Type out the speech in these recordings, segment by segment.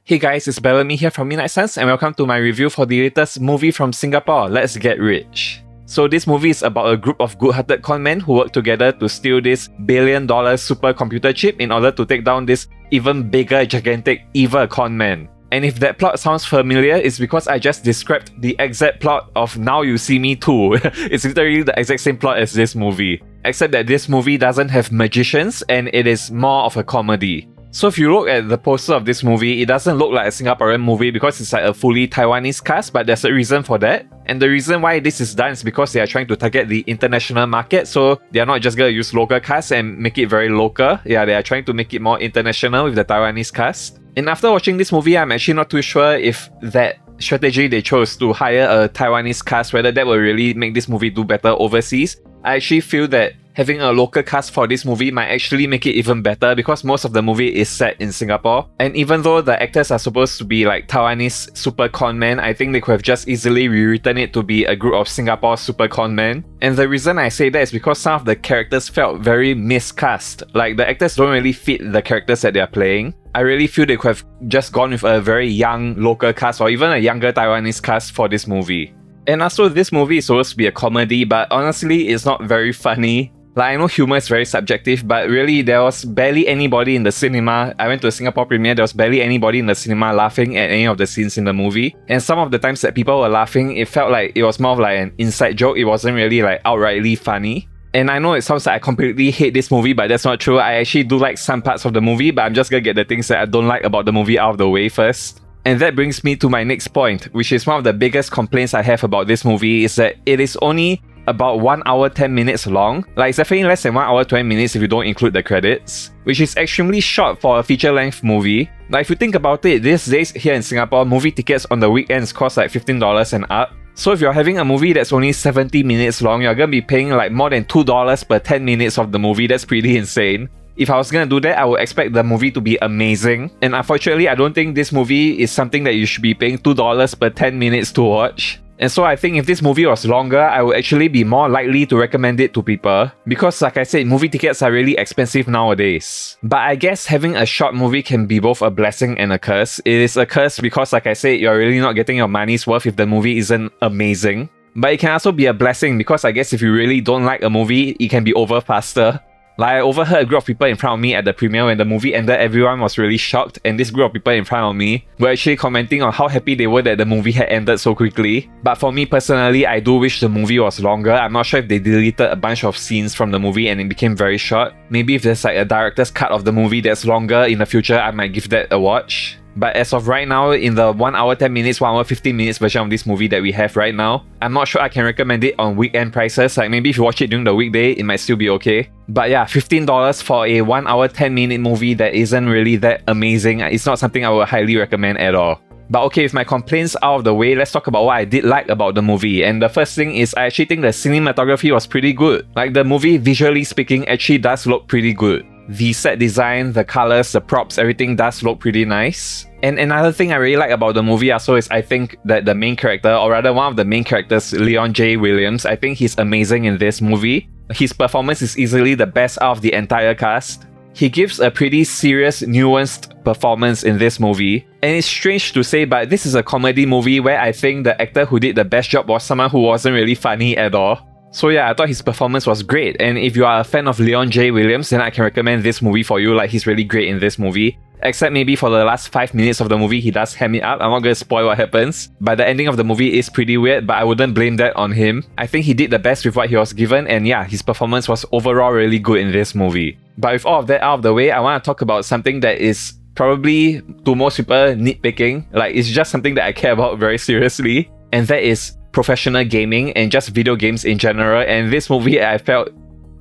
Hey guys, it's Bellamy here from Midnight Suns and welcome to my review for the latest movie from Singapore, Let's Get Rich. So this movie is about a group of good-hearted conmen who work together to steal this billion-dollar supercomputer chip in order to take down this even bigger, gigantic, evil conman. And if that plot sounds familiar, it's because I just described the exact plot of Now You See Me Too. It's literally the exact same plot as this movie, except that this movie doesn't have magicians and it is more of a comedy. So if you look at the poster of this movie, it doesn't look like a Singaporean movie because it's like a fully Taiwanese cast, but there's a reason for that. And the reason why this is done is because they are trying to target the international market, so they are not just going to use local cast and make it very local. Yeah, they are trying to make it more international with the Taiwanese cast. And after watching this movie, I'm actually not too sure if that strategy they chose to hire a Taiwanese cast, whether that will really make this movie do better overseas. I actually feel that having a local cast for this movie might actually make it even better because most of the movie is set in Singapore. And even though the actors are supposed to be like Taiwanese super conmen, I think they could have just easily rewritten it to be a group of Singapore super conmen. And the reason I say that is because some of the characters felt very miscast. Like the actors don't really fit the characters that they are playing. I really feel they could have just gone with a very young local cast or even a younger Taiwanese cast for this movie. And also, this movie is supposed to be a comedy, but honestly, it's not very funny. Like, I know humor is very subjective, but really, there was barely anybody in the cinema. I went to a Singapore premiere, there was barely anybody in the cinema laughing at any of the scenes in the movie. And some of the times that people were laughing, it felt like it was more of like an inside joke. It wasn't really like outrightly funny. And I know it sounds like I completely hate this movie, but that's not true. I actually do like some parts of the movie, but I'm just gonna get the things that I don't like about the movie out of the way first. And that brings me to my next point, which is one of the biggest complaints I have about this movie, is that it is only about 1 hour 10 minutes long. Like, it's definitely less than 1 hour 20 minutes if you don't include the credits, which is extremely short for a feature-length movie. Like, if you think about it, these days here in Singapore, movie tickets on the weekends cost like $15 and up. So if you're having a movie that's only 70 minutes long, you're gonna be paying like more than $2 per 10 minutes of the movie. That's pretty insane. If I was gonna do that, I would expect the movie to be amazing. And unfortunately, I don't think this movie is something that you should be paying $2 per 10 minutes to watch. And so I think if this movie was longer, I would actually be more likely to recommend it to people. Because like I said, movie tickets are really expensive nowadays. But I guess having a short movie can be both a blessing and a curse. It is a curse because, like I said, you're really not getting your money's worth if the movie isn't amazing. But it can also be a blessing because I guess if you really don't like a movie, it can be over faster. Like, I overheard a group of people in front of me at the premiere when the movie ended. Everyone was really shocked, and this group of people in front of me were actually commenting on how happy they were that the movie had ended so quickly. But for me personally, I do wish the movie was longer. I'm not sure if they deleted a bunch of scenes from the movie and it became very short. Maybe if there's like a director's cut of the movie that's longer in the future, I might give that a watch. But as of right now, in the 1 hour 10 minutes, 1 hour 15 minutes version of this movie that we have right now, I'm not sure I can recommend it on weekend prices. Like, maybe if you watch it during the weekday, it might still be okay. But yeah, $15 for a 1 hour 10 minute movie that isn't really that amazing, it's not something I would highly recommend at all. But okay, with my complaints out of the way, let's talk about what I did like about the movie. And the first thing is I actually think the cinematography was pretty good. Like, the movie, visually speaking, actually does look pretty good. The set design, the colors, the props, everything does look pretty nice. And another thing I really like about the movie also is I think that the main character, or rather one of the main characters, Leon J. Williams, I think he's amazing in this movie. His performance is easily the best out of the entire cast. He gives a pretty serious, nuanced performance in this movie. And it's strange to say, but this is a comedy movie where I think the actor who did the best job was someone who wasn't really funny at all. So yeah, I thought his performance was great, and if you are a fan of Leon J. Williams, then I can recommend this movie for you. Like, he's really great in this movie. Except maybe for the last 5 minutes of the movie, he does ham it up. I'm not going to spoil what happens, but the ending of the movie is pretty weird, but I wouldn't blame that on him. I think he did the best with what he was given, and yeah, his performance was overall really good in this movie. But with all of that out of the way, I want to talk about something that is probably, to most people, nitpicking. Like, it's just something that I care about very seriously, and that is professional gaming and just video games in general. And this movie, I felt,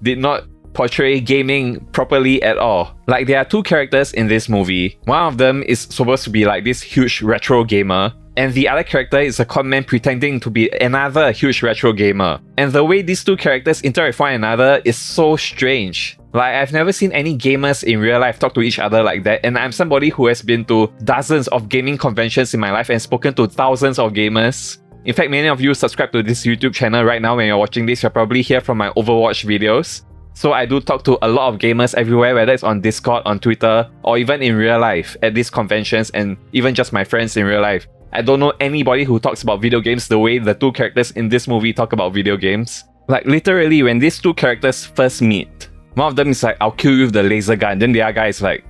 did not portray gaming properly at all. Like, there are two characters in this movie. One of them is supposed to be like this huge retro gamer, and the other character is a conman pretending to be another huge retro gamer. And the way these two characters interact with one another is so strange. Like, I've never seen any gamers in real life talk to each other like that, and I'm somebody who has been to dozens of gaming conventions in my life and spoken to thousands of gamers. In fact, many of you subscribe to this YouTube channel right now. When you're watching this, you're probably here from my Overwatch videos. So I do talk to a lot of gamers everywhere, whether it's on Discord, on Twitter, or even in real life at these conventions, and even just my friends in real life. I don't know anybody who talks about video games the way the two characters in this movie talk about video games. Like literally, when these two characters first meet, one of them is like, "I'll kill you with the laser gun." Then the other guy is like,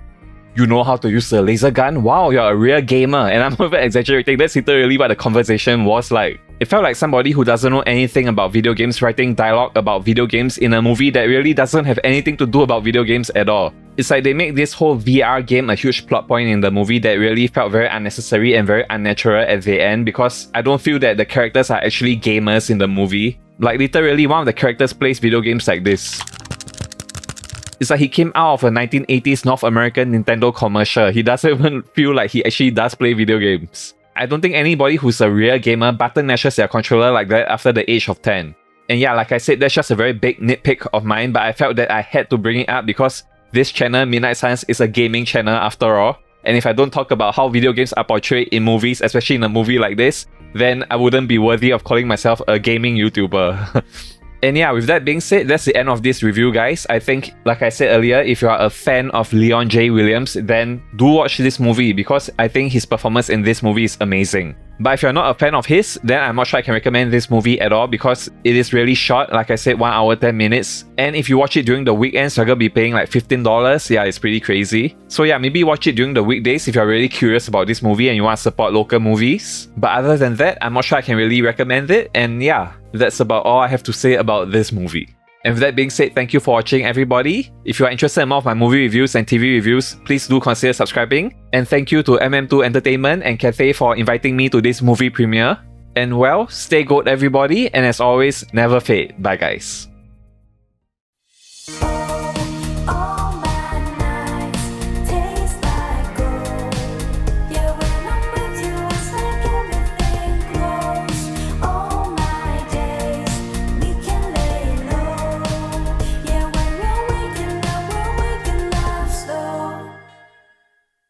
"You know how to use the laser gun? Wow, you're a real gamer." And I'm not even exaggerating, that's literally what the conversation was like. It felt like somebody who doesn't know anything about video games writing dialogue about video games in a movie that really doesn't have anything to do about video games at all. It's like they make this whole VR game a huge plot point in the movie that really felt very unnecessary and very unnatural at the end, because I don't feel that the characters are actually gamers in the movie. Like literally, one of the characters plays video games like this. It's like he came out of a 1980s North American Nintendo commercial. He doesn't even feel like he actually does play video games. I don't think anybody who's a real gamer button mashes their controller like that after the age of 10. And yeah, like I said, that's just a very big nitpick of mine, but I felt that I had to bring it up because this channel, Midnight Science, is a gaming channel after all. And if I don't talk about how video games are portrayed in movies, especially in a movie like this, then I wouldn't be worthy of calling myself a gaming YouTuber. And yeah, with that being said, that's the end of this review, guys. I think, like I said earlier, if you are a fan of Leon J. Williams, then do watch this movie because I think his performance in this movie is amazing. But if you're not a fan of his, then I'm not sure I can recommend this movie at all because it is really short, like I said, 1 hour 10 minutes. And if you watch it during the weekends, you're gonna be paying like $15. Yeah, it's pretty crazy. So yeah, maybe watch it during the weekdays if you're really curious about this movie and you want to support local movies. But other than that, I'm not sure I can really recommend it. And yeah, that's about all I have to say about this movie. And with that being said, thank you for watching, everybody. If you are interested in more of my movie reviews and TV reviews, please do consider subscribing. And thank you to MM2 Entertainment and Cathay for inviting me to this movie premiere. And well, stay good, everybody, and as always, never fade. Bye, guys.